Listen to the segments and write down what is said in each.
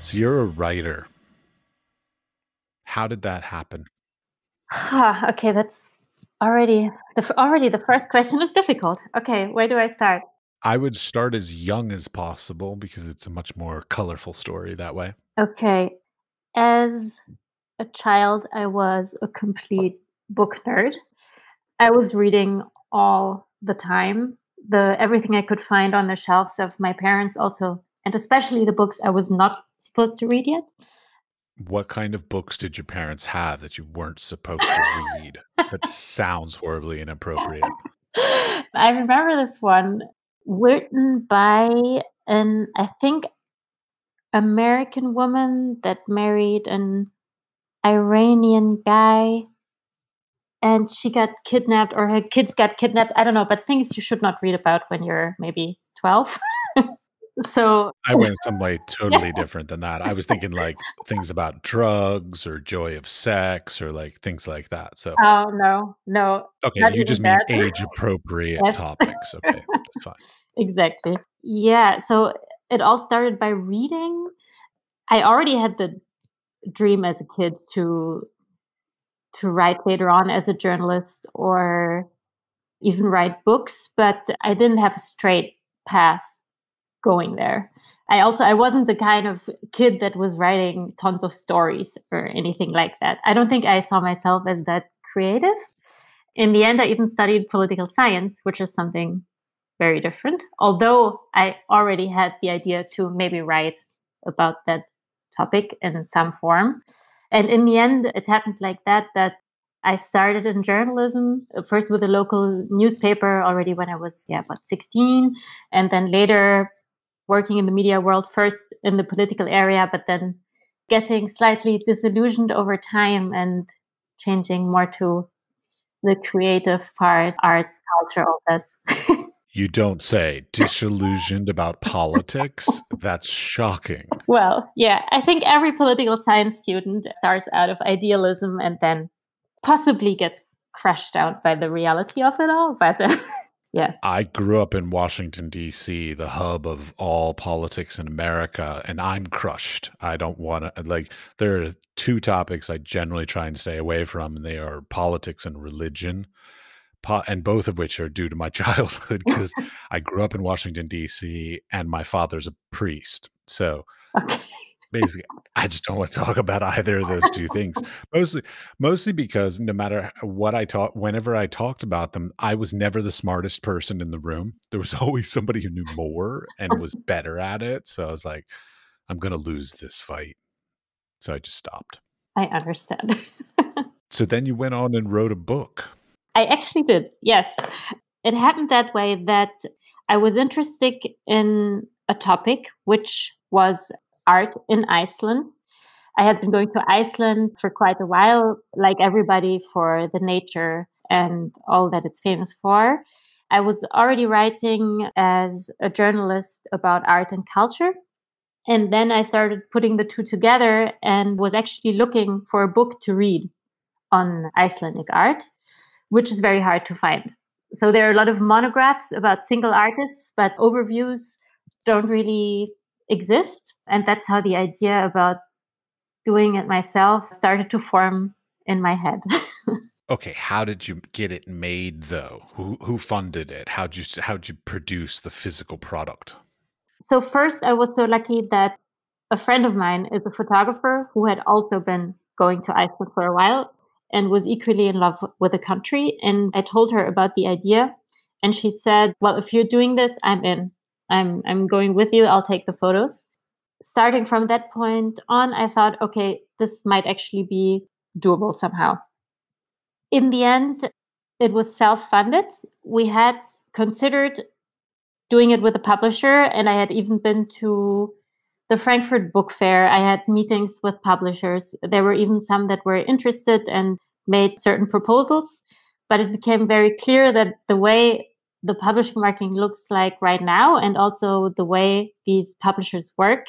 So you're a writer. How did that happen? Okay, that's already the first question is difficult. Okay, where do I start? I would start as young as possible because it's a much more colorful story that way. Okay, as a child, I was a complete book nerd. I was reading all the time, the everything I could find on the shelves of my parents also, and especially the books I was not supposed to read yet. What kind of books did your parents have that you weren't supposed to read? That sounds horribly inappropriate. I remember this one written by an, I think, American woman that married an Iranian guy and she got kidnapped or her kids got kidnapped. I don't know, but things you should not read about when you're maybe 12. So, I went some way yeah. totally different than that. I was thinking like things about drugs or joy of sex or like things like that. So, Oh, no, no, okay, not you even just mean that. age appropriate Yes. topics. Okay, that's fine. Exactly. Yeah, so it all started by reading. I already had the dream as a kid to write later on as a journalist or even write books, but I didn't have a straight path going there. I wasn't the kind of kid that was writing tons of stories or anything like that. I don't think I saw myself as that creative. In the end, I even studied political science, which is something very different. Although I already had the idea to maybe write about that topic in some form. And in the end, it happened like that I started in journalism, first with a local newspaper already when I was, about 16. And then later working in the media world, first in the political area, but then getting slightly disillusioned over time and changing more to the creative part, arts, culture, all that. You don't say. Disillusioned about politics? That's shocking. Well, yeah, I think every political science student starts out of idealism and then possibly gets crushed out by the reality of it all. But yeah. I grew up in Washington, D.C., the hub of all politics in America, and I'm crushed. I don't want to, like, there are two topics I generally try and stay away from, and they are politics and religion, and both of which are due to my childhood because I grew up in Washington, D.C., and my father's a priest. So Okay. basically, I just don't want to talk about either of those two things. Mostly because no matter what I taught, whenever I talked about them, I was never the smartest person in the room. There was always somebody who knew more and was better at it. So I was like, I'm going to lose this fight. So I just stopped. I understand. So then you went on and wrote a book. I actually did. Yes. It happened that way that I was interested in a topic, which was art in Iceland. I had been going to Iceland for quite a while, like everybody, for the nature and all that it's famous for. I was already writing as a journalist about art and culture. And then I started putting the two together and was actually looking for a book to read on Icelandic art, which is very hard to find. So there are a lot of monographs about single artists, but overviews don't really exist. And that's how the idea about doing it myself started to form in my head. Okay, how did you get it made though? Who funded it? How'd you produce the physical product? So first, I was so lucky that a friend of mine is a photographer who had also been going to Iceland for a while and was equally in love with the country. And I told her about the idea, and she said, "Well, if you're doing this, I'm in. I'm going with you. I'll take the photos." Starting from that point on, I thought, okay, this might actually be doable somehow. In the end, it was self-funded. We had considered doing it with a publisher, and I had even been to the Frankfurt Book Fair. I had meetings with publishers. There were even some that were interested and made certain proposals, but it became very clear that the way the publishing market looks like right now, and also the way these publishers work,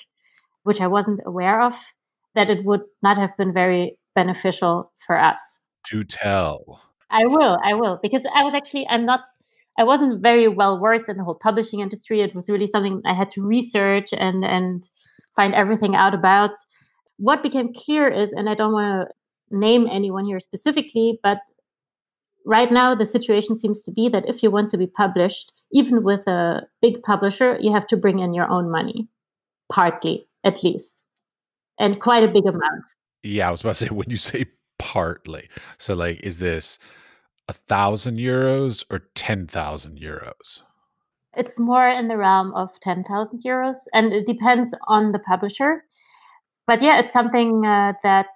which I wasn't aware of, that it would not have been very beneficial for us. Do tell. I will, because I wasn't very well versed in the whole publishing industry. It was really something I had to research and find everything out about. What became clear is, and I don't want to name anyone here specifically, but right now the situation seems to be that if you want to be published, even with a big publisher, you have to bring in your own money, partly at least, and quite a big amount. Yeah, I was about to say when you say partly, so like, is this 1,000 euros or 10,000 euros? It's more in the realm of 10,000 euros, and it depends on the publisher. But yeah, it's something that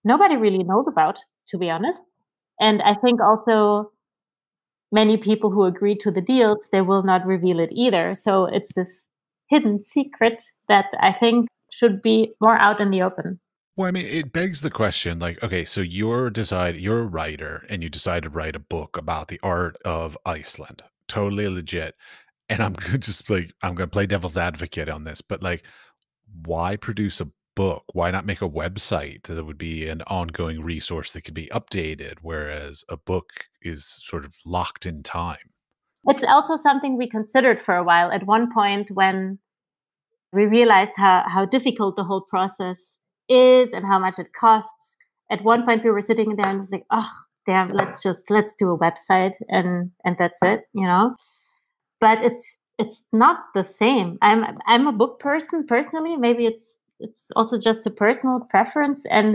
nobody really knows about, to be honest. And I think also many people who agree to the deals, they will not reveal it either. So it's this hidden secret that I think should be more out in the open. Well, I mean, it begs the question, like, okay, so you're a writer and you decide to write a book about the art of Iceland. Totally legit. And I'm gonna just like I'm gonna play devil's advocate on this, but like, why produce a book? Why not make a website that would be an ongoing resource that could be updated, whereas a book is sort of locked in time? It's also something we considered for a while at one point when we realized how difficult the whole process is and how much it costs. At one point we were sitting there and was like, oh damn, let's do a website and that's it, you know. But it's not the same. I'm a book person personally. Maybe it's also just a personal preference. And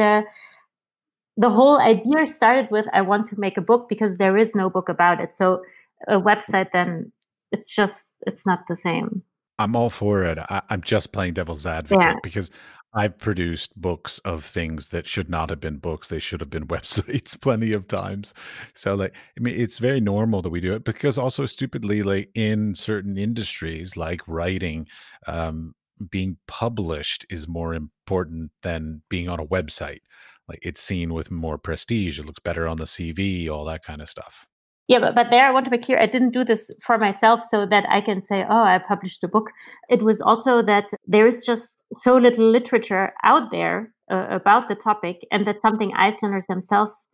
the whole idea started with I want to make a book because there is no book about it. So a website, then it's not the same. I'm all for it. I'm just playing devil's Yeah. advocate because I've produced books of things that should not have been books. They should have been websites plenty of times. So, like, I mean, it's very normal that we do it because also stupidly, like in certain industries, like writing, um, being published is more important than being on a website. Like it's seen with more prestige. It looks better on the CV, all that kind of stuff. Yeah, but there I want to be clear. I didn't do this for myself so that I can say, oh, I published a book. It was also that there is just so little literature out there about the topic, and that's something Icelanders themselves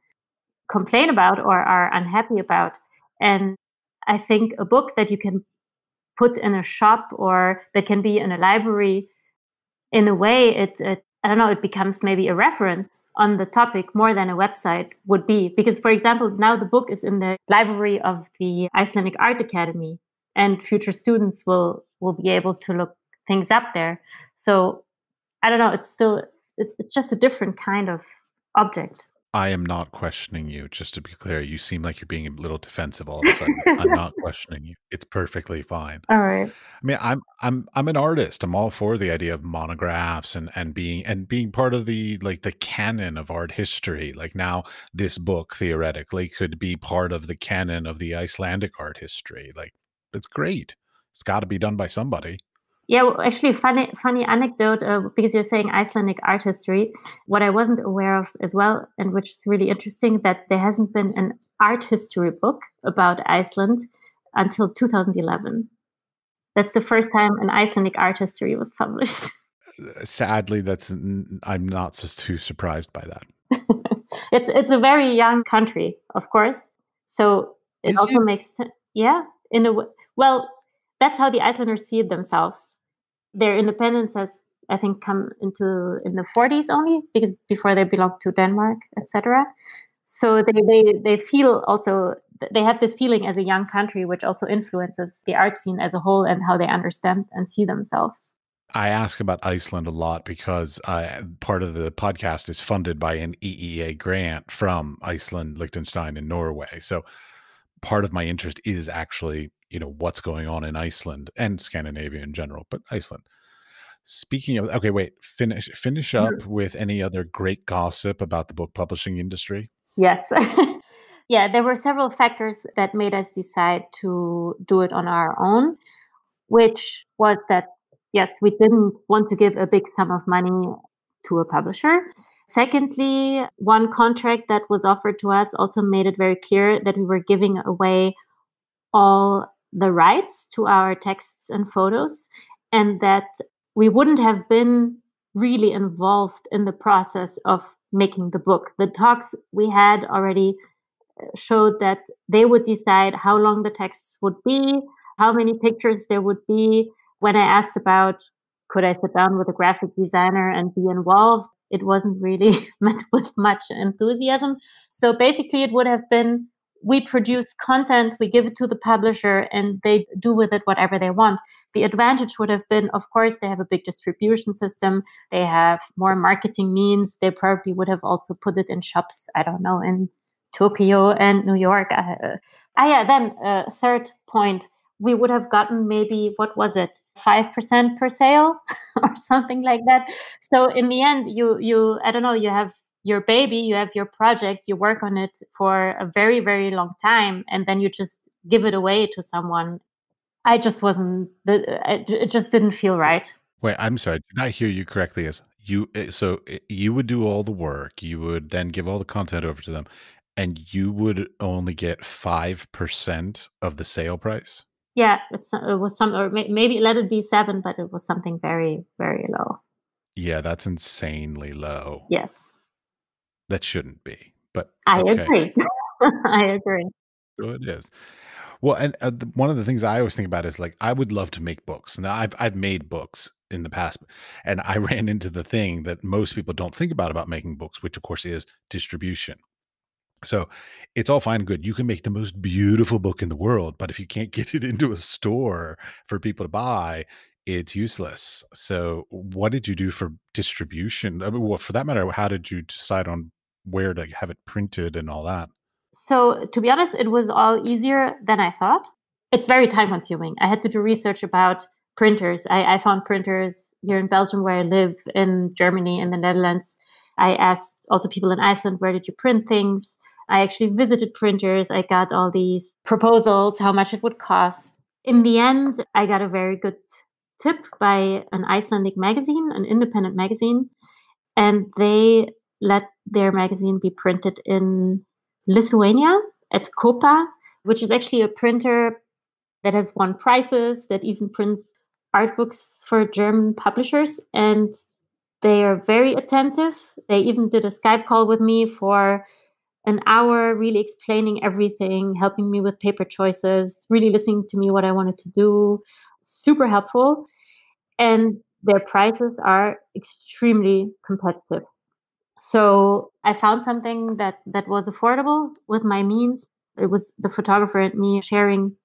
complain about or are unhappy about. And I think a book that you can put in a shop or that can be in a library, in a way, it I don't know, it becomes maybe a reference on the topic more than a website would be. Because, for example, now the book is in the library of the Icelandic Art Academy, and future students will be able to look things up there. So I don't know, it's just a different kind of object. I am not questioning you, just to be clear. You seem like you're being a little defensive all of a sudden. I'm not questioning you. It's perfectly fine. All right. I mean, I'm an artist. I'm all for the idea of monographs and being part of the like the canon of art history. Like now, this book theoretically could be part of the canon of the Icelandic art history. Like it's great. It's got to be done by somebody. Yeah, well, actually, funny anecdote because you're saying Icelandic art history. What I wasn't aware of as well, and which is really interesting, that there hasn't been an art history book about Iceland until 2011. That's the first time an Icelandic art history was published. Sadly, I'm not just too surprised by that. It's a very young country, of course. So it Is also it? makes yeah, in a well, that's how the Icelanders see it themselves. Their independence has, I think, come into in the 40s only because before they belonged to Denmark, etc. So they feel also they have this feeling as a young country, which also influences the art scene as a whole and how they understand and see themselves. I ask about Iceland a lot because part of the podcast is funded by an EEA grant from Iceland, Liechtenstein, and Norway. So part of my interest is actually, what's going on in Iceland and Scandinavia in general, but Iceland. Speaking of, okay, wait, finish up Mhm. with any other great gossip about the book publishing industry. Yes. Yeah, there were several factors that made us decide to do it on our own, which was that, yes, we didn't want to give a big sum of money to a publisher. Secondly, one contract that was offered to us also made it very clear that we were giving away all the rights to our texts and photos, and that we wouldn't have been really involved in the process of making the book. The talks we had already showed that they would decide how long the texts would be, how many pictures there would be. When I asked about could I sit down with a graphic designer and be involved? It wasn't really met with much enthusiasm. So basically, it would have been we produce content, we give it to the publisher, and they do with it whatever they want. The advantage would have been, of course, they have a big distribution system, they have more marketing means, they probably would have also put it in shops, I don't know, in Tokyo and New York. Third point, we would have gotten maybe, what was it, 5% per sale or something like that. So in the end, you I don't know, you have your baby, you have your project, you work on it for a very, very long time, and then you just give it away to someone. I just wasn't, it just didn't feel right. Wait, I'm sorry. Did I hear you correctly? As you, you would do all the work, you would then give all the content over to them, and you would only get 5% of the sale price? Yeah, it was some, or maybe let it be 7, but it was something very, very low. Yeah, that's insanely low. Yes, That shouldn't be, but I okay. agree. I agree. So it is. Well, and one of the things I always think about is like I would love to make books. Now I've made books in the past, and I ran into the thing that most people don't think about making books, which of course is distribution. So it's all fine and good. You can make the most beautiful book in the world, but if you can't get it into a store for people to buy, it's useless. So what did you do for distribution? I mean, well, for that matter, how did you decide on where to have it printed and all that? So to be honest, it was all easier than I thought. It's very time consuming. I had to do research about printers. I found printers here in Belgium where I live, in Germany, in the Netherlands. I asked also people in Iceland, where did you print things? I actually visited printers. I got all these proposals, how much it would cost. In the end, I got a very good tip by an Icelandic magazine, an independent magazine, and they let their magazine be printed in Lithuania at Kopa, which is actually a printer that has won prizes, that even prints art books for German publishers. And they are very attentive. They even did a Skype call with me for an hour, really explaining everything, helping me with paper choices, really listening to me what I wanted to do. Super helpful. And their prices are extremely competitive. So I found something that was affordable with my means. It was the photographer and me sharing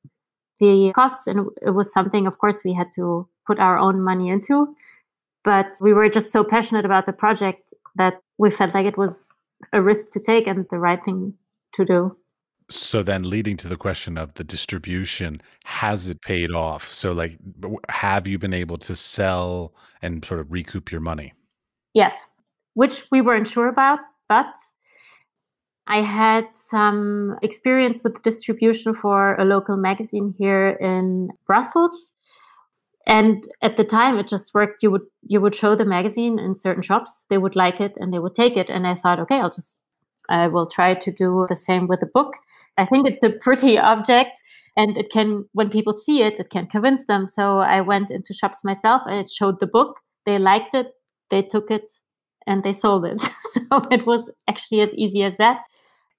the costs, and it was something, of course, we had to put our own money into. But we were just so passionate about the project that we felt like it was a risk to take and the right thing to do. So then leading to the question of the distribution, has it paid off? So like, have you been able to sell and sort of recoup your money? Yes, which we weren't sure about, but I had some experience with distribution for a local magazine here in Brussels. And at the time it just worked. You would show the magazine in certain shops, they would like it and they would take it. And I thought, okay, I will try to do the same with a book. I think it's a pretty object, and it can, when people see it, it can convince them. So I went into shops myself, I showed the book, they liked it, they took it, and they sold it. So it was actually as easy as that.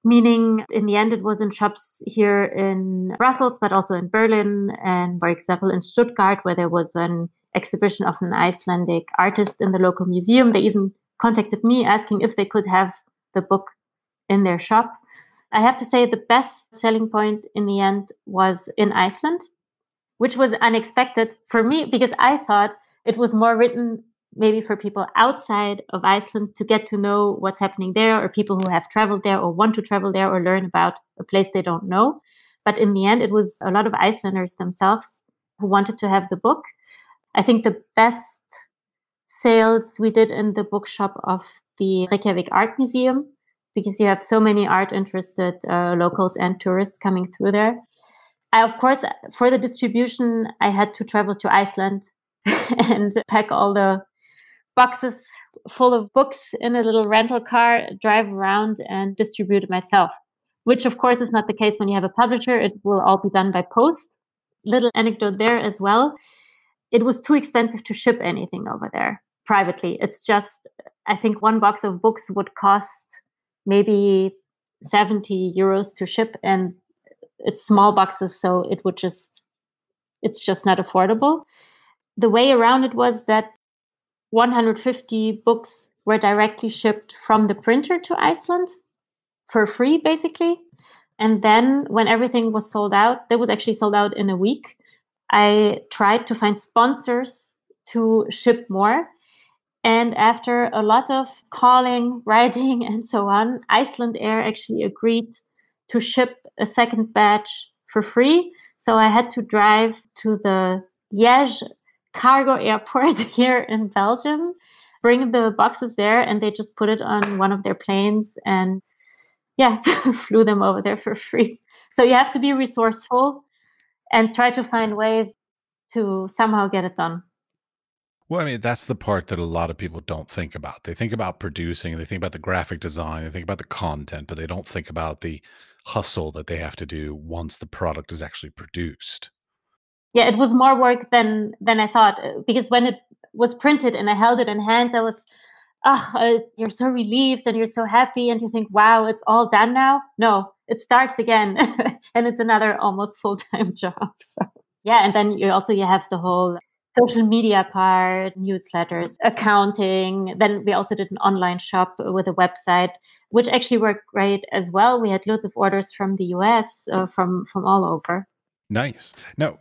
Meaning, in the end, it was in shops here in Brussels, but also in Berlin, and, for example, in Stuttgart, where there was an exhibition of an Icelandic artist in the local museum. They even contacted me asking if they could have the book in their shop. I have to say the best selling point in the end was in Iceland, which was unexpected for me because I thought it was more written maybe for people outside of Iceland to get to know what's happening there, or people who have traveled there or want to travel there or learn about a place they don't know. But in the end, it was a lot of Icelanders themselves who wanted to have the book. I think the best sales we did in the bookshop of the Reykjavik Art Museum, because you have so many art interested locals and tourists coming through there. Of course, for the distribution, I had to travel to Iceland and pack all the boxes full of books in a little rental car, drive around and distribute it myself, which of course is not the case when you have a publisher. It will all be done by post. Little anecdote there as well. It was too expensive to ship anything over there privately. It's just, I think one box of books would cost maybe 70 euros to ship, and it's small boxes, so it's just not affordable. The way around it was that 150 books were directly shipped from the printer to Iceland for free, basically. And then when everything was sold out, that was actually sold out in a week, I tried to find sponsors to ship more. And after a lot of calling, writing, and so on, Iceland Air actually agreed to ship a second batch for free. So I had to drive to the Liège cargo airport here in Belgium, bring the boxes there, and they just put it on one of their planes and flew them over there for free. So you have to be resourceful and try to find ways to somehow get it done. Well, I mean, that's the part that a lot of people don't think about. They think about producing, they think about the graphic design, they think about the content, but they don't think about the hustle that they have to do once the product is actually produced. Yeah, it was more work than I thought, because when it was printed and I held it in hand, I was, you're so relieved and you're so happy and you think, wow, it's all done now. No, it starts again, and it's another almost full-time job. So yeah, and then you have the whole social media part, newsletters, accounting. Then we also did an online shop with a website, which actually worked great as well. We had loads of orders from the US, from all over. Nice. Now,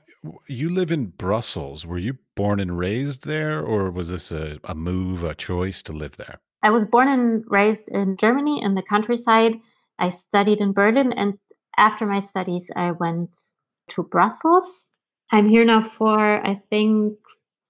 you live in Brussels. Were you born and raised there, or was this a move, a choice to live there? I was born and raised in Germany in the countryside. I studied in Berlin, and after my studies, I went to Brussels. I'm here now for, I think,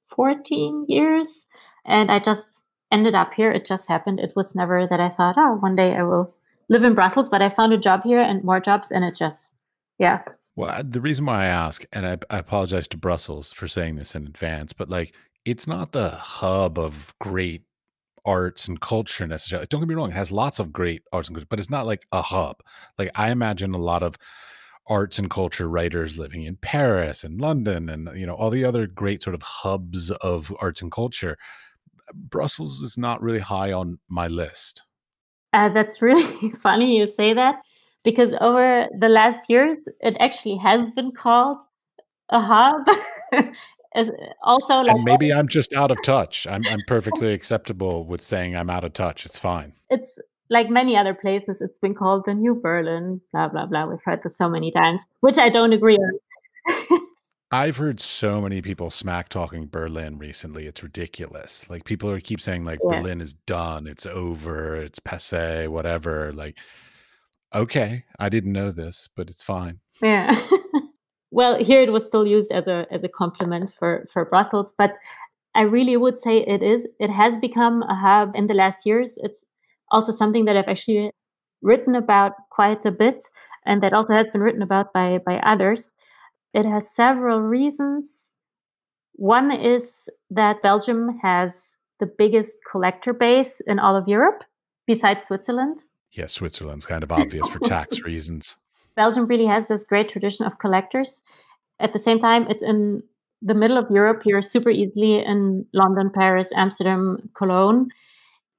14 years, and I just ended up here. It just happened. It was never that I thought, oh, one day I will live in Brussels, but I found a job here and more jobs, and it just, yeah. Well, the reason why I ask, and I apologize to Brussels for saying this in advance, but like, it's not the hub of great arts and culture necessarily. Don't get me wrong, it has lots of great arts and culture, but it's not like a hub. Like, I imagine a lot of arts and culture writers living in Paris and London and, all the other great sort of hubs of arts and culture. Brussels is not really high on my list. That's really funny you say that, because over the last years, it actually has been called a hub. As also, like, And maybe I'm just out of touch. I'm perfectly acceptable with saying I'm out of touch. It's fine. it's like many other places, it's been called the New Berlin, blah, blah, blah. We've heard this so many times, which I don't agree on. I've heard so many people smack talking Berlin recently. It's ridiculous. Like, people are keep saying like Yeah. Berlin is done, it's over, it's passé, whatever. Like, okay, I didn't know this, but it's fine. Yeah. Well, here it was still used as a compliment for Brussels, but I really would say it has become a hub in the last years. It's also something that I've actually written about quite a bit, and that also has been written about by others. It has several reasons. One is that Belgium has the biggest collector base in all of Europe, besides Switzerland. Yeah, Switzerland's kind of obvious for tax reasons. Belgium really has this great tradition of collectors. At the same time, it's in the middle of Europe. You're super easily in London, Paris, Amsterdam, Cologne.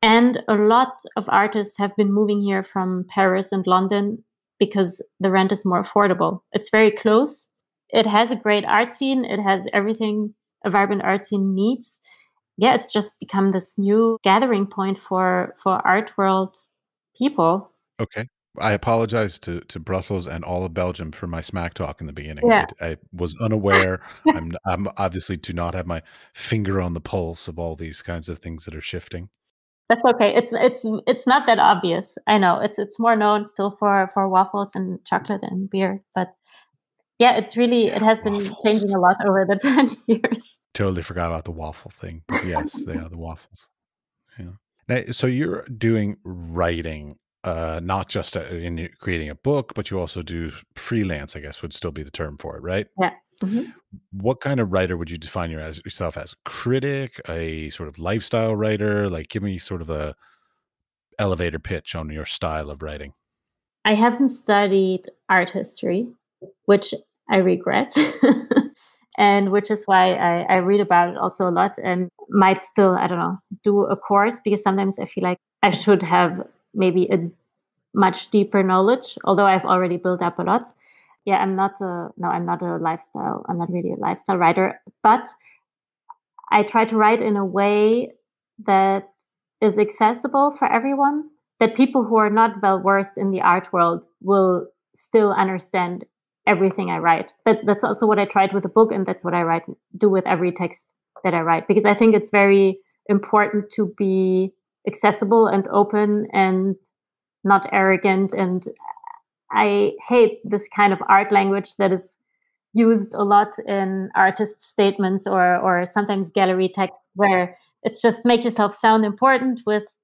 And a lot of artists have been moving here from Paris and London because the rent is more affordable. It's very close. It has a great art scene. It has everything a vibrant art scene needs. Yeah, it's just become this new gathering point for art world people. Okay. I apologize to Brussels and all of Belgium for my smack talk in the beginning. Yeah. I was unaware. I'm obviously do not have my finger on the pulse of all these kinds of things that are shifting. That's okay. It's not that obvious. I know. It's more known still for waffles and chocolate and beer, but yeah, it Yeah, has been changing waffles. a lot over the 10 years. Totally forgot about the waffle thing, but yes, they are the waffles. Yeah. Now, so you're doing writing, not just creating a book, but you also do freelance, I guess would still be the term for it, right? Yeah. Mhm. What kind of writer would you define yourself as? Critic, a sort of lifestyle writer? Like, give me sort of a elevator pitch on your style of writing. I haven't studied art history, which I regret. And which is why I read about it also a lot and might still, I don't know, do a course, because sometimes I feel like I should have maybe a much deeper knowledge, although I've already built up a lot. Yeah, I'm not a lifestyle, I'm not really a lifestyle writer, but I try to write in a way that is accessible for everyone, that people who are not well versed in the art world will still understand everything I write. That's also what I tried with the book, and that's what I do with every text that I write, because I think it's very important to be accessible and open and not arrogant. And I hate this kind of art language that is used a lot in artist statements or sometimes gallery text, where it's just make yourself sound important with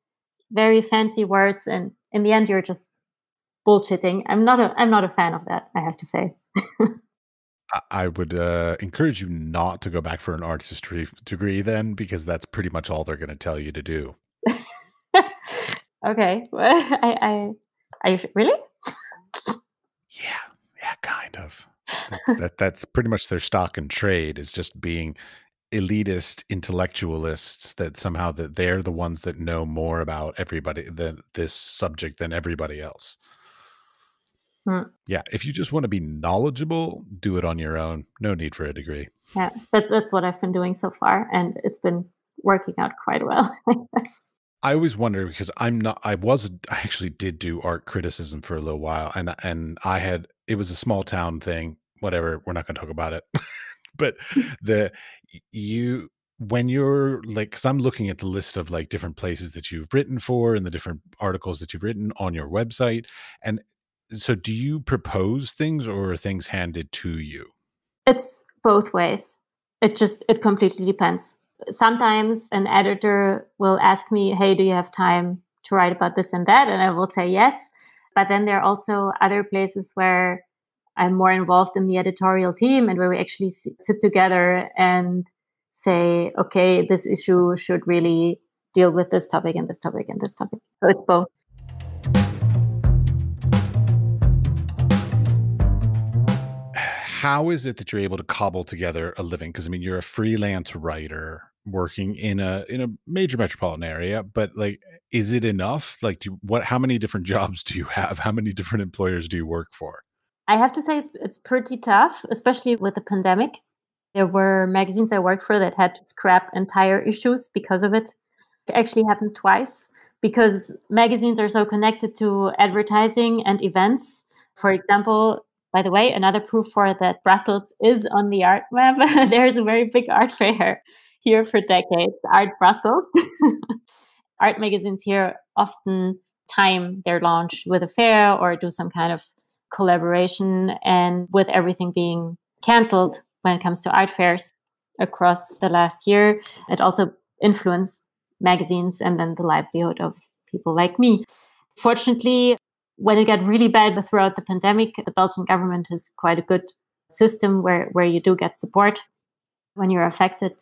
very fancy words, and in the end you're just bullshitting. I'm not a fan of that, I have to say. I would encourage you not to go back for an artistry degree then, because that's pretty much all they're going to tell you to do. Okay. Well, are you really? Yeah, kind of. That's pretty much their stock and trade, is just being elitist intellectualists, that somehow that they're the ones that know more about everybody than this subject than everybody else. Hmm. Yeah, if you just want to be knowledgeable, do it on your own. No need for a degree. Yeah, that's what I've been doing so far, and it's been working out quite well, I guess. I always wonder, because I actually did do art criticism for a little while, and it was a small town thing, whatever, we're not going to talk about it. But the you when you're like, because I'm looking at the list of like different places that you've written for and the different articles that you've written on your website. And so do you propose things, or are things handed to you? It's both ways. It completely depends. Sometimes an editor will ask me, "Hey, do you have time to write about this and that?" And I will say yes. But then there are also other places where I'm more involved in the editorial team, and where we actually sit together and say, "Okay, this issue should really deal with this topic and this topic and this topic." So it's both. How is it that you're able to cobble together a living? Because I mean, you're a freelance writer working in a major metropolitan area, but like, is it enough? Like, how many different jobs do you have? How many different employers do you work for? I have to say it's pretty tough, especially with the pandemic. There were magazines I worked for that had to scrap entire issues because of it. It actually happened twice, because magazines are so connected to advertising and events. For example, by the way, another proof for that Brussels is on the art map. There's a very big art fair here for decades, Art Brussels. Art magazines here often time their launch with a fair or do some kind of collaboration. And with everything being canceled when it comes to art fairs across the last year, it also influenced magazines and then the livelihood of people like me. Fortunately, when it got really bad throughout the pandemic, the Belgian government has quite a good system where you do get support when you're affected.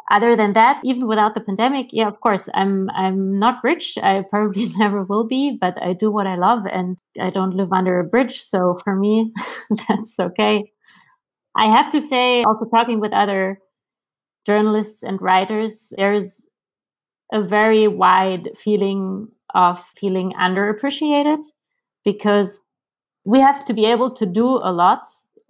Other than that, even without the pandemic, yeah, of course, I'm not rich. I probably never will be, but I do what I love, and I don't live under a bridge. So for me, that's okay. I have to say, also talking with other journalists and writers, there's a very wide feeling of feeling underappreciated, because we have to be able to do a lot.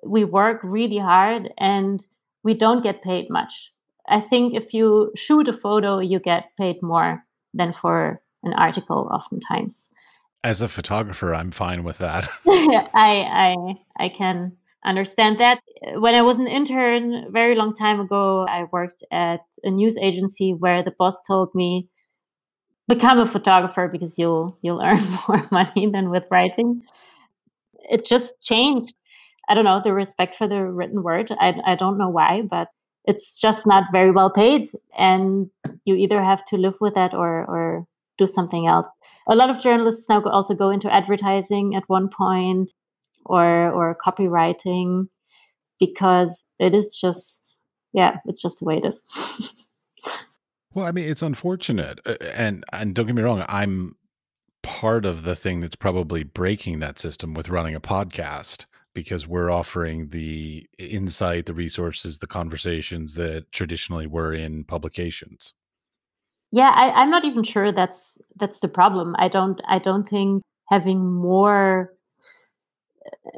We work really hard and we don't get paid much. I think if you shoot a photo, you get paid more than for an article oftentimes. As a photographer, I'm fine with that. I can understand that. When I was an intern very long time ago, I worked at a news agency where the boss told me, become a photographer because you'll earn more money than with writing. It just changed. I don't know, the respect for the written word. I don't know why, but it's just not very well paid. And you either have to live with that or do something else. A lot of journalists now also go into advertising at one point, or copywriting, because it is just, yeah, it's just the way it is. Well, I mean, it's unfortunate, and don't get me wrong, I'm part of the thing that's probably breaking that system with running a podcast, because we're offering the insight, the resources, the conversations that traditionally were in publications. Yeah, I'm not even sure that's the problem. I don't think having more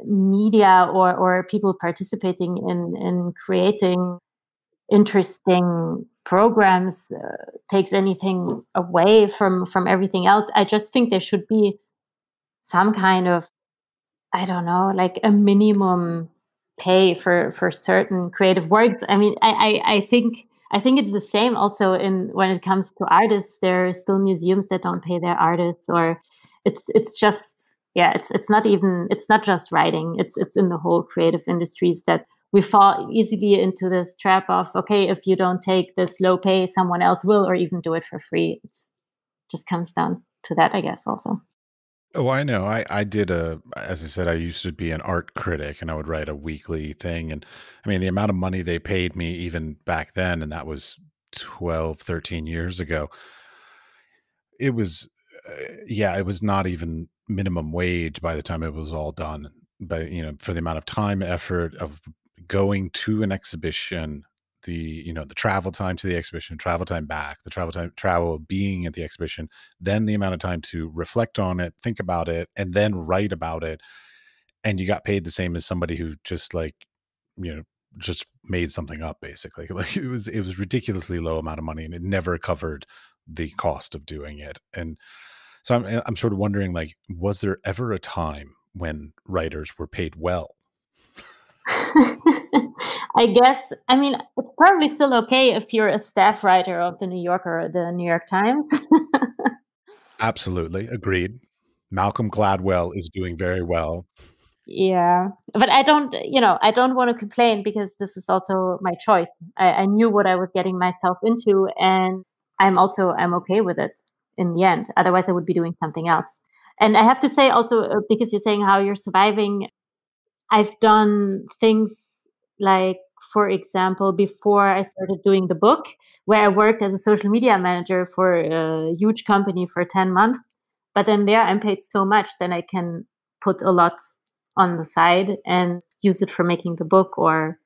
media or people participating in creating interesting programs takes anything away from everything else. I just think there should be some kind of, I don't know, like a minimum pay for certain creative works. I mean, I think it's the same also in when it comes to artists. There are still museums that don't pay their artists, or it's just, yeah, it's not just writing. It's in the whole creative industries that we fall easily into this trap of, okay, if you don't take this low pay, someone else will, or even do it for free. It's just comes down to that, I guess, also. Oh, I know. I did as I said, I used to be an art critic and I would write a weekly thing. And I mean, the amount of money they paid me even back then, and that was 12, 13 years ago, it was, yeah, it was not even minimum wage by the time it was all done. But, for the amount of time, effort of going to an exhibition, the travel time to the exhibition, travel time back, the travel being at the exhibition, then the amount of time to reflect on it, think about it, and then write about it. And you got paid the same as somebody who just like, you know, just made something up basically. Like it was ridiculously low amount of money and it never covered the cost of doing it. And so I'm sort of wondering, like, was there ever a time when writers were paid well? I guess, I mean, it's probably still okay if you're a staff writer of the New Yorker or the New York Times. Absolutely, agreed. Malcolm Gladwell is doing very well. Yeah, but I don't want to complain because this is also my choice. I knew what I was getting myself into, and I'm okay with it in the end. Otherwise, I would be doing something else. And I have to say also, because you're saying how you're surviving, I've done things like, for example, before I started doing the book, where I worked as a social media manager for a huge company for 10 months. But then there I'm paid so much, then I can put a lot on the side and use it for making the book, or,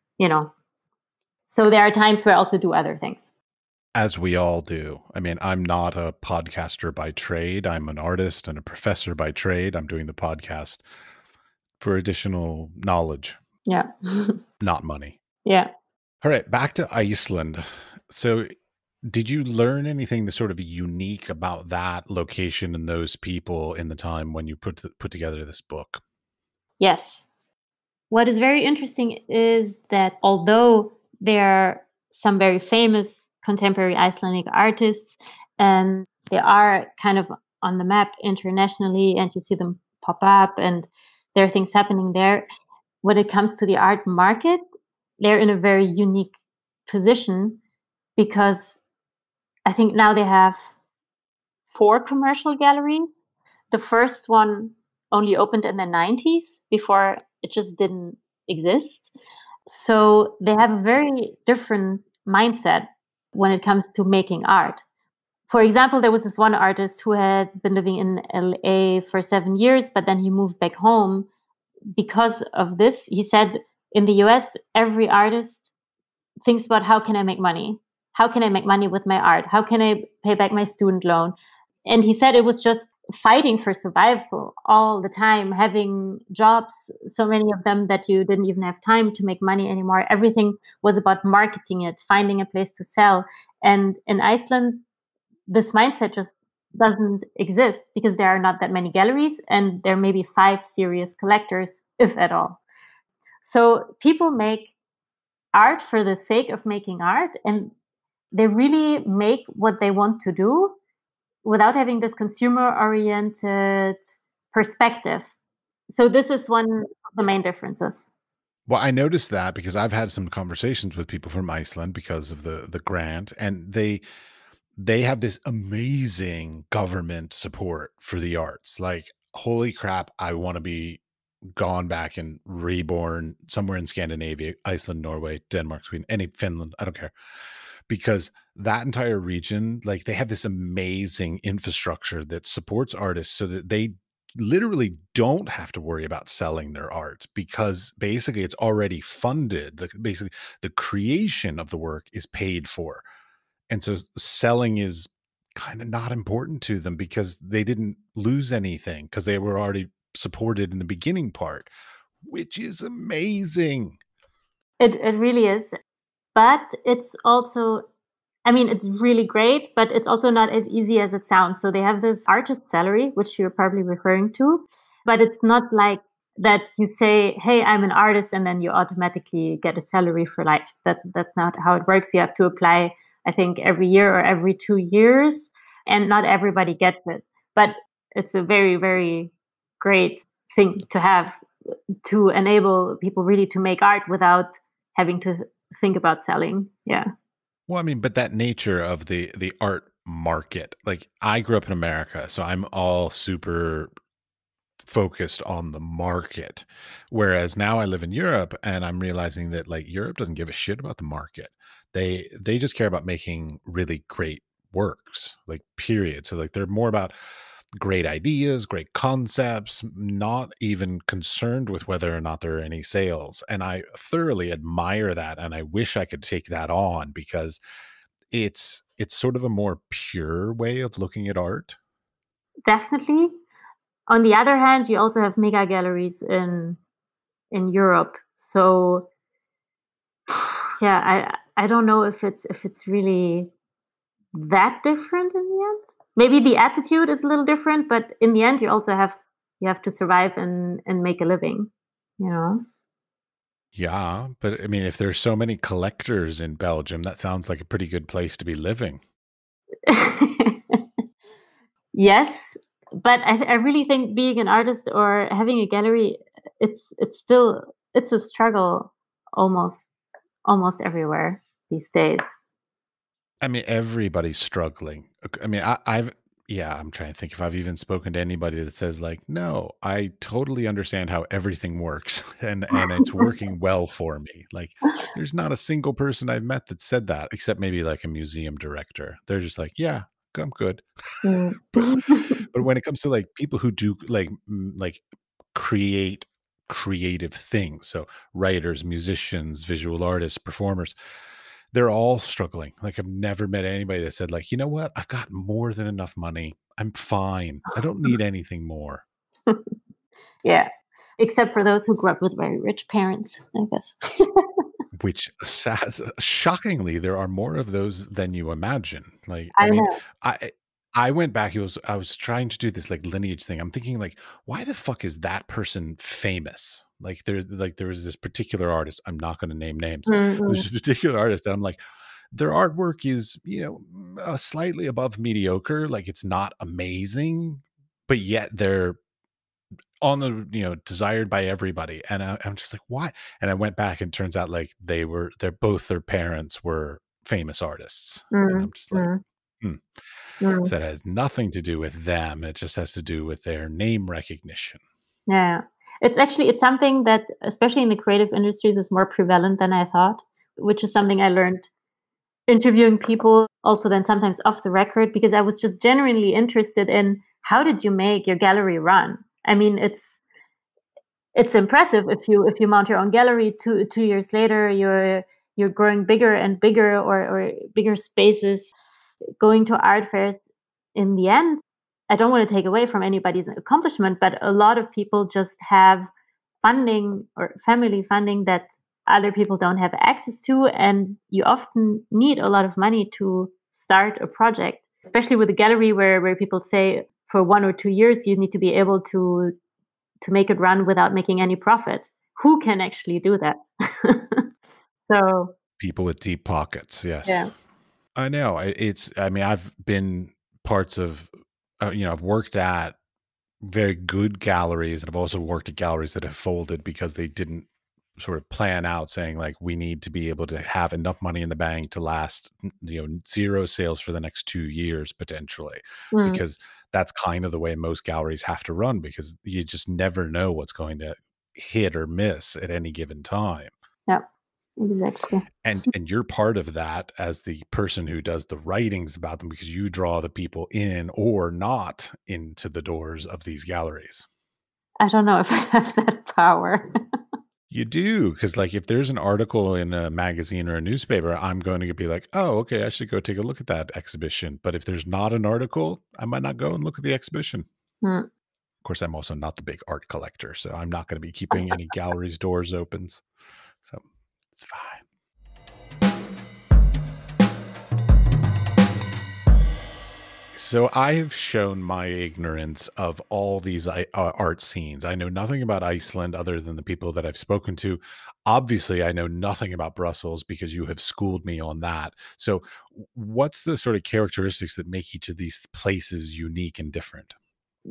so there are times where I also do other things. As we all do. I mean, I'm not a podcaster by trade. I'm an artist and a professor by trade. I'm doing the podcast for additional knowledge, Yeah. not money. Yeah. All right, back to Iceland. So, did you learn anything that's sort of unique about that location and those people in the time when you put together this book? Yes. What is very interesting is that although there are some very famous contemporary Icelandic artists and they are kind of on the map internationally and you see them pop up and there are things happening there, when it comes to the art market, they're in a very unique position because I think now they have 4 commercial galleries. The first one only opened in the 90s before it just didn't exist. So they have a very different mindset when it comes to making art. For example, there was this one artist who had been living in LA for 7 years, but then he moved back home because of this. He said in the US, every artist thinks about, how can I make money? How can I make money with my art? How can I pay back my student loan? And he said it was just fighting for survival all the time, having jobs, so many of them that you didn't even have time to make money anymore. Everything was about marketing it, finding a place to sell. And in Iceland, this mindset just doesn't exist because there are not that many galleries and there may be 5 serious collectors, if at all. So people make art for the sake of making art, and they really make what they want to do without having this consumer oriented perspective. So this is one of the main differences. Well, I noticed that because I've had some conversations with people from Iceland because of the grant, and they have this amazing government support for the arts. Like, holy crap, I want to be gone back and reborn somewhere in Scandinavia, Iceland, Norway, Denmark, Sweden, any Finland, I don't care. Because that entire region, like they have this amazing infrastructure that supports artists so that they literally don't have to worry about selling their art because basically it's already funded. Basically, the creation of the work is paid for. And so selling is kind of not important to them because they didn't lose anything because they were already supported in the beginning part, which is amazing. It really is. But it's also I mean, it's really great, but it's also not as easy as it sounds. So they have this artist salary, which you're probably referring to, but it's not like that you say, "Hey, I'm an artist," and then you automatically get a salary for life. That's not how it works. You have to apply, I think, every year or every 2 years, and not everybody gets it. But it's a very, very great thing to have to enable people really to make art without having to think about selling. Yeah. Well, I mean, but that nature of the art market, like I grew up in America, so I'm all super focused on the market. Whereas now I live in Europe and I'm realizing that like Europe doesn't give a shit about the market. They just care about making really great works, like period. So like they're more about great ideas, great concepts, not even concerned with whether or not there are any sales. And I thoroughly admire that and I wish I could take that on because it's sort of a more pure way of looking at art. Definitely. On the other hand, you also have mega galleries in Europe. So yeah, I don't know if it's really that different in the end. Maybe the attitude is a little different, but in the end you have to survive and make a living, you know? Yeah, but I mean if there's so many collectors in Belgium, that sounds like a pretty good place to be living. Yes, but I really think being an artist or having a gallery, it's still it's a struggle almost almost everywhere these days. I mean, everybody's struggling. I mean, I've yeah, I'm trying to think if I've even spoken to anybody that says like, "No, I totally understand how everything works and it's working well for me." Like, there's not a single person I've met that said that except maybe like a museum director. They're just like, "Yeah, I'm good." Mm. But when it comes to like people who do like like create creative things, so writers, musicians, visual artists, performers, they're all struggling. Like, I've never met anybody that said, like, "You know what? I've got more than enough money. I'm fine. I don't need anything more." Yeah, except for those who grew up with very rich parents, I guess. Which sad shockingly, there are more of those than you imagine. Like, I I mean, know. I I went back, it was I was trying to do this, like, lineage thing. I'm thinking, like, "Why the fuck is that person famous?" Like, there was this particular artist, I'm not gonna name names. Mm, There's this particular artist, and I'm like, their artwork is, slightly above mediocre, like, it's not amazing, but yet they're on the desired by everybody, and I'm just like, "Why?" And I went back and turns out, like, they're both their parents were famous artists, and mm, I'm just like, mm, "Hmm." mm. So it has nothing to do with them, it just has to do with their name recognition. Yeah. It's something that, especially in the creative industries, is more prevalent than I thought, which is something I learned interviewing people, also then sometimes off the record, because I was just genuinely interested in how did you make your gallery run? I mean, it's impressive if you mount your own gallery, 2 years later you're growing bigger and bigger, or bigger spaces, going to art fairs. In the end, I don't want to take away from anybody's accomplishment, but a lot of people just have funding or family funding that other people don't have access to, and you often need a lot of money to start a project, especially with a gallery where people say for 1 or 2 years you need to be able to make it run without making any profit. Who can actually do that? So People with deep pockets, yes. yeah. I know, I mean, I've been parts of I've worked at very good galleries, and I've also worked at galleries that have folded because they didn't sort of plan out saying like we need to be able to have enough money in the bank to last zero sales for the next 2 years potentially, Mm, because that's kind of the way most galleries have to run because you just never know what's going to hit or miss at any given time. yeah, exactly. And you're part of that as the person who does the writings about them because you draw the people in or not into the doors of these galleries. I don't know if I have that power. You do, because like, if there's an article in a magazine or a newspaper, I'm going to be like, "Oh, okay, I should go take a look at that exhibition." But if there's not an article, I might not go and look at the exhibition. Mm. Of course, I'm also not the big art collector, so I'm not gonna be keeping any galleries' doors opens. So, it's fine. So I have shown my ignorance of all these art scenes. I know nothing about Iceland other than the people that I've spoken to. Obviously, I know nothing about Brussels because you have schooled me on that. So, what's the sort of characteristics that make each of these places unique and different?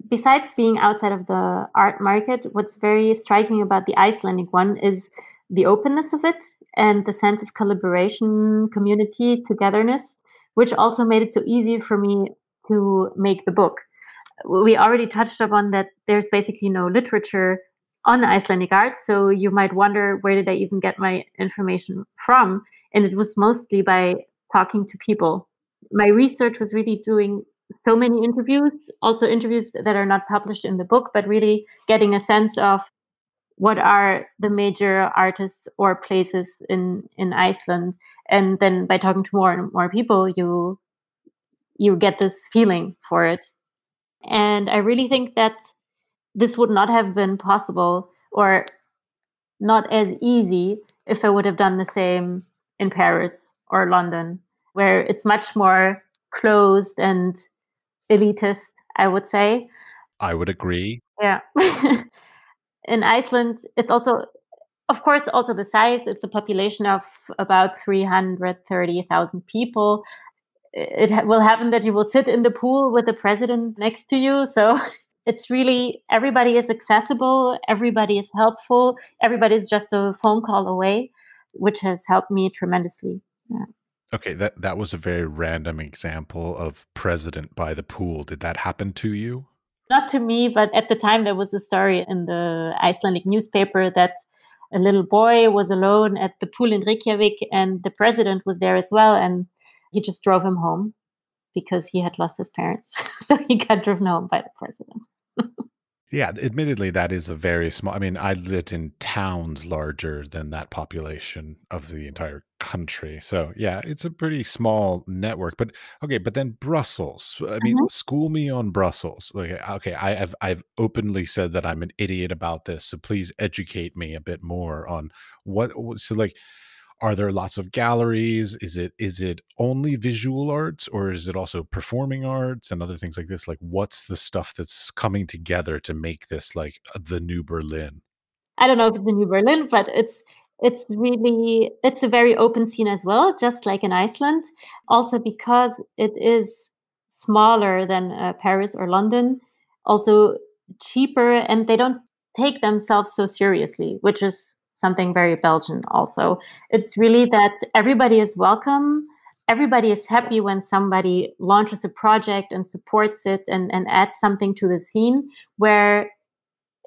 Besides being outside of the art market, what's very striking about the Icelandic one is the openness of it and the sense of collaboration, community, togetherness, which also made it so easy for me to make the book. We already touched upon that there's basically no literature on Icelandic art, so you might wonder where did I even get my information from? And it was mostly by talking to people. My research was really doing so many interviews, also interviews that are not published in the book, but really getting a sense of what are the major artists or places in Iceland. And then by talking to more and more people, you get this feeling for it. And I really think that this would not have been possible or not as easy if I would have done the same in Paris or London, where it's much more closed and elitist, I would say. I would agree. Yeah. In Iceland, it's also, of course, also the size. It's a population of about 330,000 people. Will happen that you will sit in the pool with the president next to you. So it's really everybody is accessible, everybody is helpful, everybody is just a phone call away, which has helped me tremendously. Yeah. Okay, that was a very random example of president by the pool. Did that happen to you? Not to me, but at the time there was a story in the Icelandic newspaper that a little boy was alone at the pool in Reykjavik and the president was there as well. And he just drove him home because he had lost his parents. So he got driven home by the president. Yeah, admittedly, that is a very small. I mean, I lived in towns larger than that population of the entire country. So, yeah, it's a pretty small network. But okay, but then Brussels. I mean, Mhm. school me on Brussels. Like, okay, I've openly said that I'm an idiot about this. So please educate me a bit more on so like are there lots of galleries? Is it only visual arts or is it also performing arts and other things like this? Like what's the stuff that's coming together to make this like the new Berlin? I don't know if it's the new Berlin, but it's really it's a very open scene as well, just like in Iceland. Also because it is smaller than Paris or London, also cheaper, and they don't take themselves so seriously, which is something very Belgian. Also, it's really that everybody is welcome. Everybody is happy when somebody launches a project and supports it and adds something to the scene. Where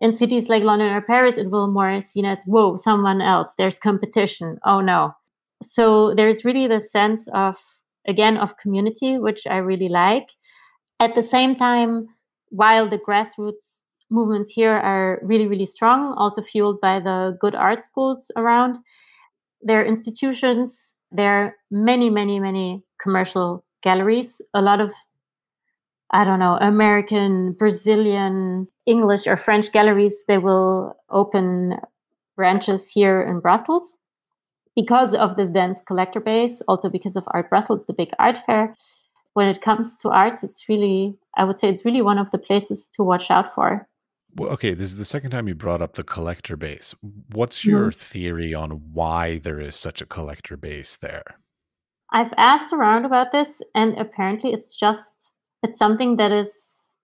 in cities like London or Paris, it will more seen as, whoa, someone else, there's competition. Oh no. So there's really the sense of, again, of community, which I really like. At the same time, while the grassroots movements here are really, really strong, also fueled by the good art schools around, there are institutions, there are many, many, many commercial galleries, a lot of I don't know, American, Brazilian, English, or French galleries, they will open branches here in Brussels because of this dense collector base, also because of Art Brussels, the big art fair. When it comes to arts, it's really, I would say, it's really one of the places to watch out for. Well, okay, this is the second time you brought up the collector base. What's Mhm. your theory on why there is such a collector base there? I've asked around about this, and apparently it's something that is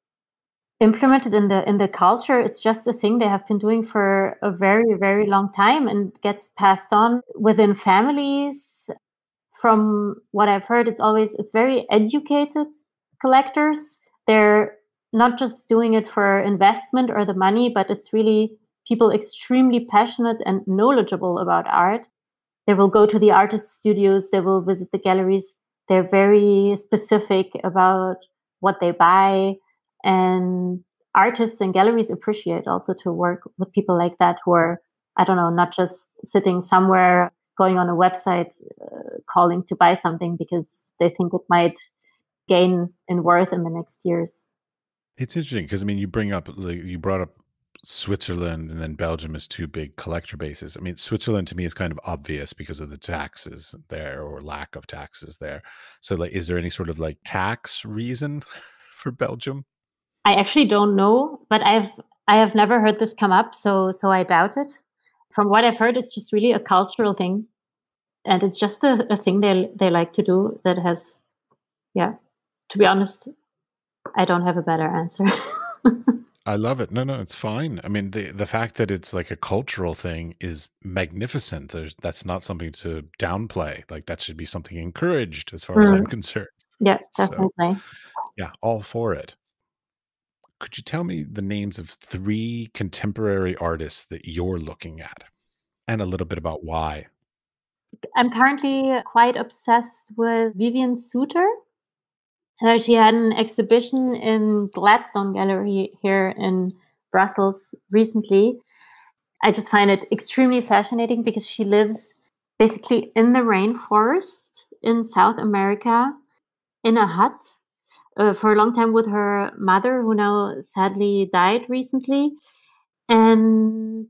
implemented in the culture. It's just a thing they have been doing for a very, very long time and gets passed on within families. From what I've heard, it's very educated collectors. They're not just doing it for investment or the money, but it's really people extremely passionate and knowledgeable about art. They will go to the artist studios, they will visit the galleries. They're very specific about what they buy. And artists and galleries appreciate also to work with people like that who are, I don't know, not just sitting somewhere going on a website calling to buy something because they think it might gain in worth in the next years. It's interesting because I mean, you brought up Switzerland and then Belgium as two big collector bases. I mean, Switzerland to me is kind of obvious because of the taxes there or lack of taxes there. So, like, is there any sort of like tax reason for Belgium? I actually don't know, but I have never heard this come up, so I doubt it. From what I've heard, it's just really a cultural thing, and it's just a thing they like to do that has, yeah. To be honest, I don't have a better answer. I love it. No, no, it's fine. I mean, the fact that it's like a cultural thing is magnificent. That's not something to downplay. Like that should be something encouraged as far as I'm Mm, concerned. yeah, So, definitely. yeah, all for it. Could you tell me the names of 3 contemporary artists that you're looking at and a little bit about why? I'm currently quite obsessed with Vivian Suter. She had an exhibition in Gladstone Gallery here in Brussels recently. I just find it extremely fascinating because she lives basically in the rainforest in South America in a hut for a long time with her mother, who now sadly died recently. And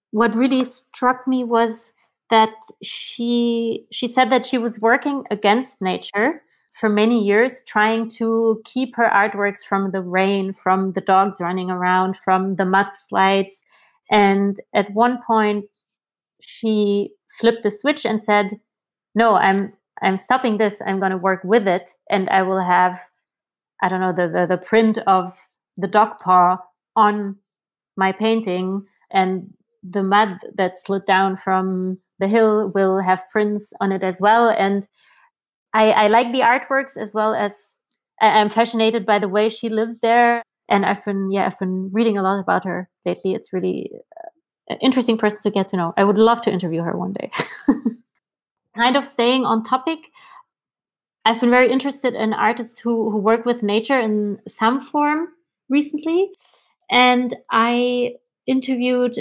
what really struck me was that she said that she was working against nature for many years, trying to keep her artworks from the rain, from the dogs running around, from the mudslides. And at one point, she flipped the switch and said, "No, I'm stopping this. I'm going to work with it, and I will have, I don't know, the print of the dog paw on my painting, and the mud that slid down from the hill will have prints on it as well." And I like the artworks as well as I'm fascinated by the way she lives there. And I've been reading a lot about her lately. It's really an interesting person to get to know. I would love to interview her one day. Kind of staying on topic, I've been very interested in artists who work with nature in some form recently. And I interviewed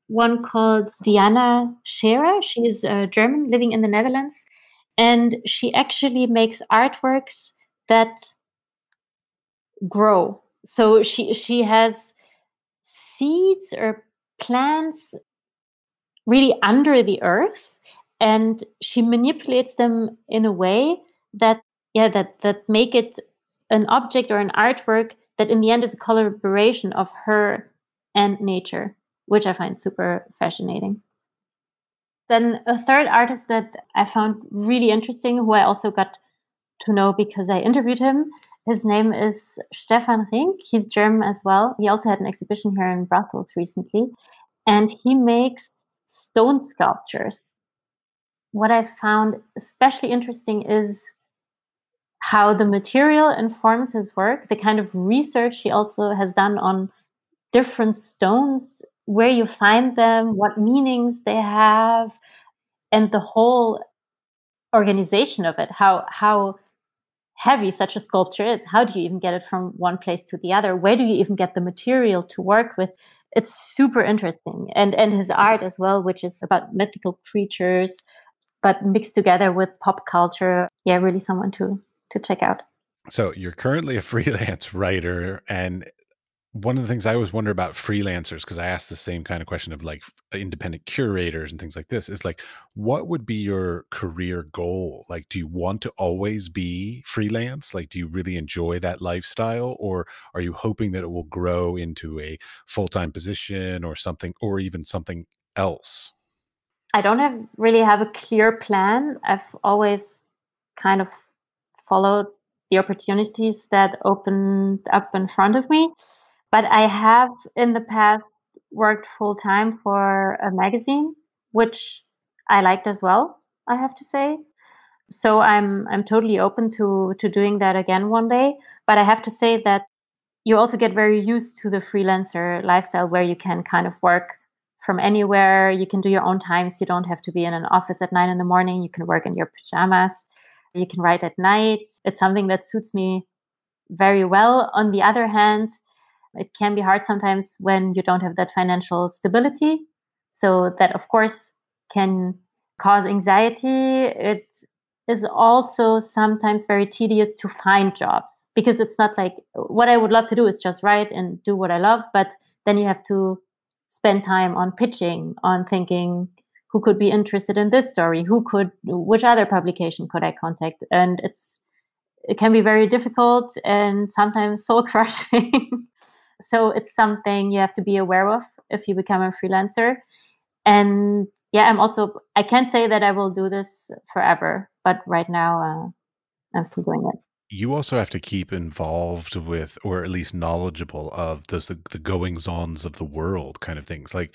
one called Diana Scherer. She is German living in the Netherlands. And she actually makes artworks that grow. So she has seeds or plants really under the earth, and she manipulates them in a way that, yeah, that make it an object or an artwork that in the end is a collaboration of her and nature, which I find super fascinating. Then a third artist that I found really interesting, who I also got to know because I interviewed him, his name is Stefan Rink. He's German as well. He also had an exhibition here in Brussels recently, and he makes stone sculptures. What I found especially interesting is how the material informs his work, the kind of research he also has done on different stones, where you find them, what meanings they have, and the whole organization of it, how heavy such a sculpture is. How do you even get it from one place to the other? Where do you even get the material to work with? It's super interesting. And his art as well, which is about mythical creatures, but mixed together with pop culture. Yeah, really someone to check out. So, you're currently a freelance writer, and one of the things I always wonder about freelancers, because I asked the same kind of question of like independent curators and things like this, is like, what would be your career goal? Like, do you want to always be freelance? Like, do you really enjoy that lifestyle? Or are you hoping that it will grow into a full time position or something, or even something else? I don't really have a clear plan. I've always kind of followed the opportunities that opened up in front of me. But I have in the past worked full time for a magazine, which I liked as well, I have to say. So I'm totally open to doing that again one day. But I have to say that you also get very used to the freelancer lifestyle where you can kind of work from anywhere. You can do your own times. You don't have to be in an office at 9 in the morning. You can work in your pajamas. You can write at night. It's something that suits me very well. On the other hand, it can be hard sometimes when you don't have that financial stability. So that, of course, can cause anxiety. It is also sometimes very tedious to find jobs because it's not like what I would love to do is just write and do what I love. But then you have to spend time on pitching, on thinking who could be interested in this story, which other publication could I contact? And it can be very difficult and sometimes soul crushing. So it's something you have to be aware of if you become a freelancer. And yeah, I can't say that I will do this forever, but right now I'm still doing it. You also have to keep involved with, or at least knowledgeable of the goings ons of the world kind of things. Like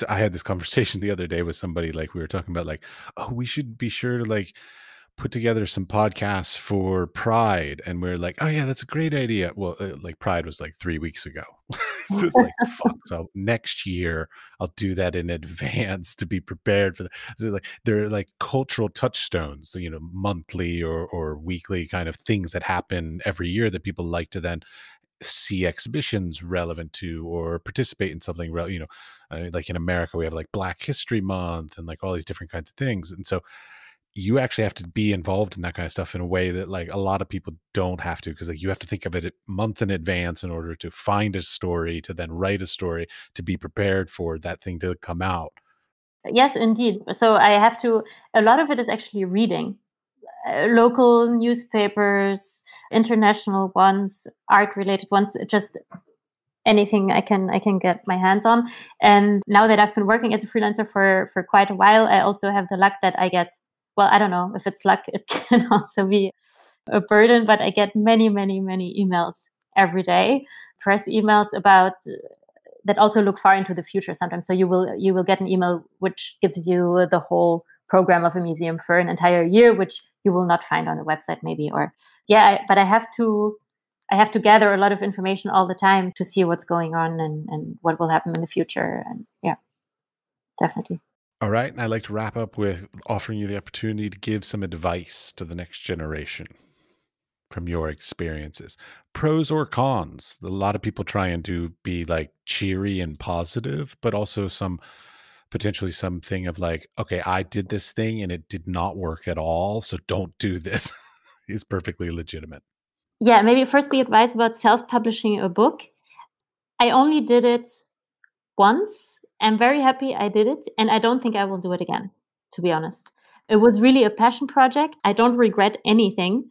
I had this conversation the other day with somebody, like we were talking about like, oh, we should be sure to like put together some podcasts for Pride, and we're like, "Oh, yeah, that's a great idea." Well, like, Pride was, like, 3 weeks ago. So it's like, "Fuck." So next year, I'll do that in advance to be prepared for the so, like, there are, like, cultural touchstones, monthly or weekly kind of things that happen every year that people like to then see exhibitions relevant to or participate in something like in America, we have, like, Black History Month and, like, all these different kinds of things, and so you actually have to be involved in that kind of stuff in a way that like a lot of people don't have to, because like you have to think of it months in advance in order to find a story, to then write a story, to be prepared for that thing to come out. Yes, indeed. So a lot of it is actually reading local newspapers, international ones, art related ones, just anything I can get my hands on. And now that I've been working as a freelancer for quite a while, I also have the luck that I get, well, I don't know if it's luck, it can also be a burden, but I get many, many, many emails every day, press emails about that also look far into the future sometimes. So you will get an email which gives you the whole program of a museum for an entire year, which you will not find on the website maybe. Or but I have to gather a lot of information all the time to see what's going on and what will happen in the future. And yeah, definitely. All right. And I'd like to wrap up with offering you the opportunity to give some advice to the next generation from your experiences. Pros or cons. A lot of people try and be like cheery and positive, but also potentially something of like, okay, I did this thing and it did not work at all. So don't do this is perfectly legitimate. Yeah, maybe first the advice about self-publishing a book. I only did it once. I'm very happy I did it, and I don't think I will do it again, to be honest. It was really a passion project. I don't regret anything,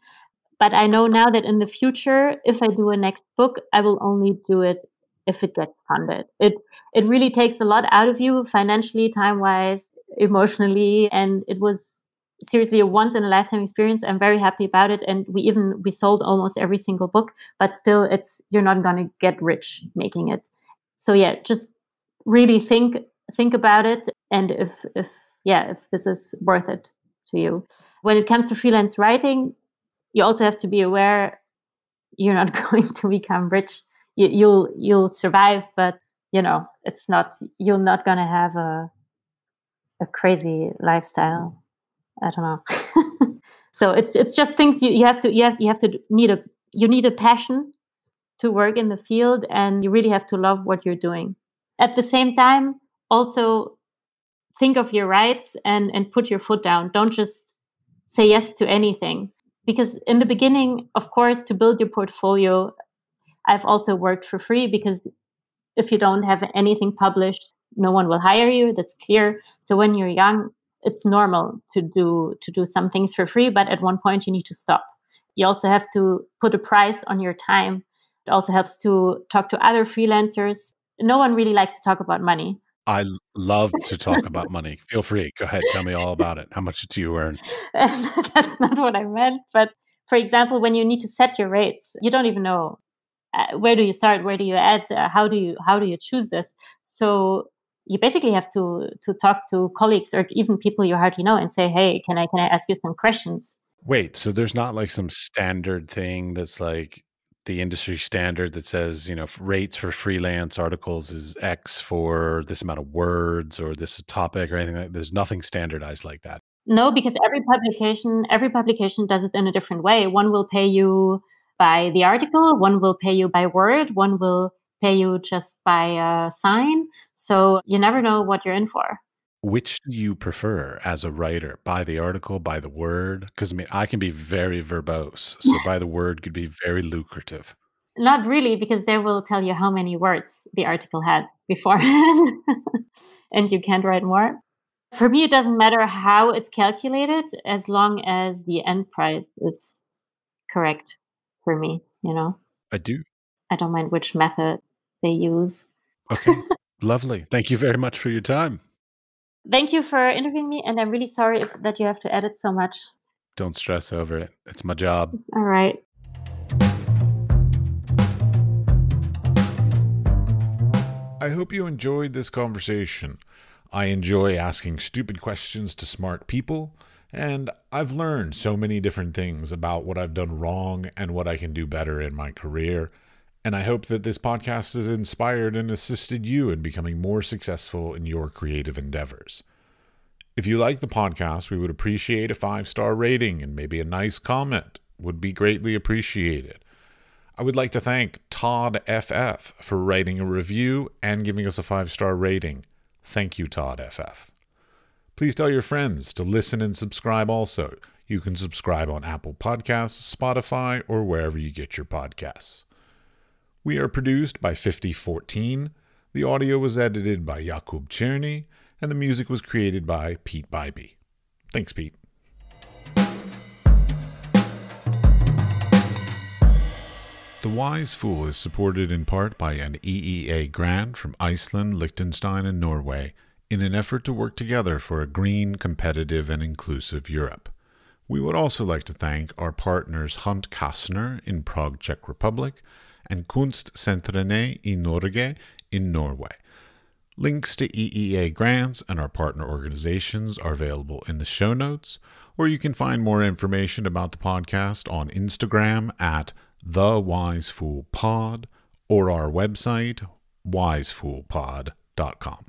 but I know now that in the future, if I do a next book, I will only do it if it gets funded. It really takes a lot out of you financially, time-wise, emotionally, and it was seriously a once in a lifetime experience. I'm very happy about it, and we sold almost every single book, but still you're not going to get rich making it. So yeah, just really think about it, and if this is worth it to you. When it comes to freelance writing, you also have to be aware you're not going to become rich. You'll survive, but it's not you're not gonna have a crazy lifestyle. I don't know. So it's just things you need a passion to work in the field, and you really have to love what you're doing. At the same time, also think of your rights and put your foot down. Don't just say yes to anything. Because in the beginning, of course, to build your portfolio, I've also worked for free, because if you don't have anything published, no one will hire you. That's clear. So when you're young, it's normal to do some things for free, but at one point you need to stop. You also have to put a price on your time. It also helps to talk to other freelancers. No one really likes to talk about money. Love to talk about money. Feel free. Go ahead. Tell me all about it. How much do you earn? That's not what I meant. But for example, when you need to set your rates, you don't even know where do you start, where do you add, how do you choose this. So you basically have to talk to colleagues or even people you hardly know and say, hey, can I ask you some questions? Wait, so there's not like some standard thing that's like the industry standard that says, rates for freelance articles is X for this amount of words or this topic or anything like there's nothing standardized like that. No, because every publication does it in a different way. One will pay you by the article, one will pay you by word, one will pay you just by a sign. So you never know what you're in for. Which do you prefer as a writer? By the article, by the word? Because I mean, I can be very verbose. So by the word could be very lucrative. Not really, because they will tell you how many words the article has beforehand, and you can't write more. For me, it doesn't matter how it's calculated as long as the end price is correct for me, you know? I do. I don't mind which method they use. Okay. Lovely. Thank you very much for your time. Thank you for interviewing me, and I'm really sorry that you have to edit so much. Don't stress over it. It's my job. All right. I hope you enjoyed this conversation. I enjoy asking stupid questions to smart people, and I've learned so many different things about what I've done wrong and what I can do better in my career. And I hope that this podcast has inspired and assisted you in becoming more successful in your creative endeavors. If you like the podcast, we would appreciate a 5-star rating and maybe a nice comment. Would be greatly appreciated. I would like to thank Todd FF for writing a review and giving us a 5-star rating. Thank you, Todd FF. Please tell your friends to listen and subscribe also. You can subscribe on Apple Podcasts, Spotify, or wherever you get your podcasts. We are produced by 5014. The audio was edited by Jakub Černý, and the music was created by Pete Bybee. Thanks, Pete. The Wise Fool is supported in part by an EEA grant from Iceland, Liechtenstein, and Norway in an effort to work together for a green, competitive, and inclusive Europe. We would also like to thank our partners Hunt Kastner in Prague, Czech Republic, and Kunstsentrene i Norge in Norway. Links to EEA grants and our partner organizations are available in the show notes, or you can find more information about the podcast on Instagram at TheWiseFoolPod or our website, wisefoolpod.com.